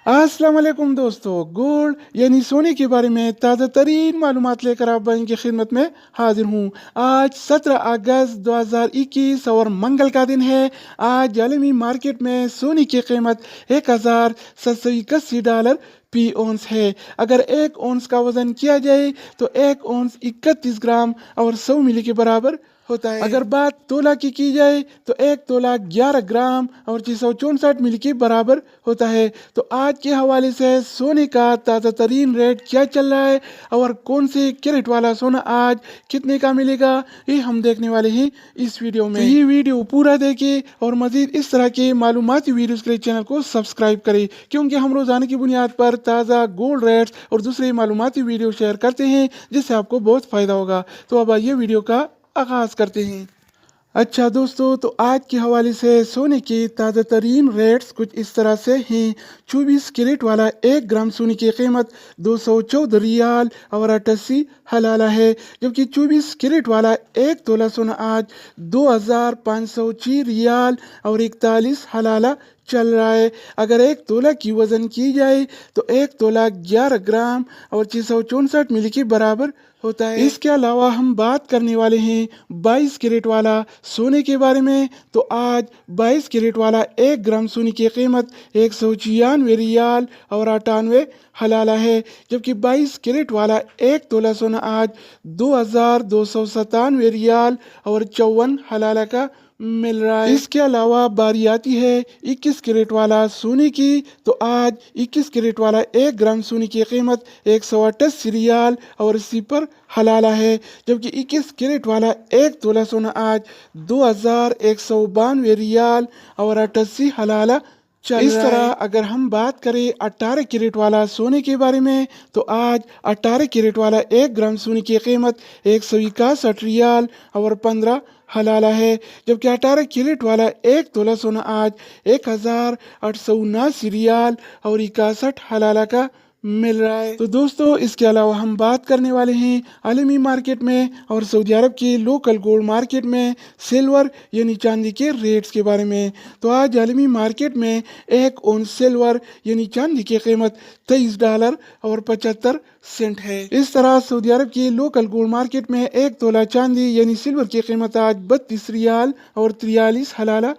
अस्सलाम वालेकुम दोस्तों, गोल्ड यानी सोने के बारे में ताज़ा तरीन मालूमात लेकर आप भाई की खिदमत में हाजिर हूँ। आज 17 अगस्त 2021 और मंगल का दिन है। आज आलमी मार्केट में सोने की कीमत $1781 फी औंस है। अगर एक औंस का वजन किया जाए तो एक औंस 31 ग्राम और 100 मिली के बराबर होता है। अगर बात तोला की जाए तो एक तोला 11 ग्राम और 664 मिली के बराबर होता है। तो आज के हवाले से सोने का ताज़ा तरीन रेट क्या चल रहा है और कौन से कैरेट वाला सोना आज कितने का मिलेगा, ये हम देखने वाले हैं इस वीडियो में। तो ये वीडियो पूरा देखें और मजीद इस तरह के मालूमाती वीडियोस के लिए चैनल को सब्सक्राइब करें, क्योंकि हम रोजाना की बुनियाद पर ताज़ा गोल्ड रेट्स और दूसरे मालूमाती वीडियो शेयर करते हैं जिससे आपको बहुत फ़ायदा होगा। तो अब आइए वीडियो का आगाज़ करते हैं। अच्छा दोस्तों, तो आज के हवाले से सोने के ताज़ा तरीन रेट्स कुछ इस तरह से हैं। 24 कैरेट वाला 1 ग्राम सोने की कीमत 214 रियाल और 88 हलाला है, जबकि 24 कैरेट वाला 1 तोला सोना आज 2506 रियाल और 41 हलाला चल रहा है। अगर एक तोला की वजन की जाए तो एक तोला 11 ग्राम और 664 मिली के बराबर होता है। इसके अलावा हम बात करने वाले हैं 22 कैरेट वाला सोने के बारे में। तो आज 22 कैरेट वाला 1 ग्राम सोने की कीमत 196 रियाल और 98 हलाला है, जबकि 22 कैरेट वाला 1 तोला सोना आज 2297 रियाल और 54 हलाला का मिल रहा है। इसके अलावा बारी आती है 21 कैरेट वाला सोने की। तो आज 21 कैरेट वाला 1 ग्राम सोने की कीमत 128 रियाल और 80 पर हलाला है, जबकि 21 कैरेट वाला 1 तोला सोना आज 2192 रियाल और 88 हलाला चल इस तरह अगर हम बात करें 18 कैरेट वाला सोने के बारे में, तो आज 18 कैरेट वाला 1 ग्राम सोने की कीमत 161 रियाल और 15 हलाला है, जबकि 18 कैरेट वाला 1 तोला सोना आज 1879 रियाल और 61 हलाला का मिल रहा है। तो दोस्तों, इसके अलावा हम बात करने वाले हैं आलमी मार्केट में और सऊदी अरब के लोकल गोल्ड मार्केट में सिल्वर यानी चांदी के रेट्स के बारे में। तो आज आलमी मार्केट में 1 औंस सिल्वर यानी चांदी की कीमत $23 और 75 सेंट है। इस तरह सऊदी अरब के लोकल गोल्ड मार्केट में 1 तोला चांदी यानी सिल्वर की कीमत आज 32 रियाल और 43 हलाला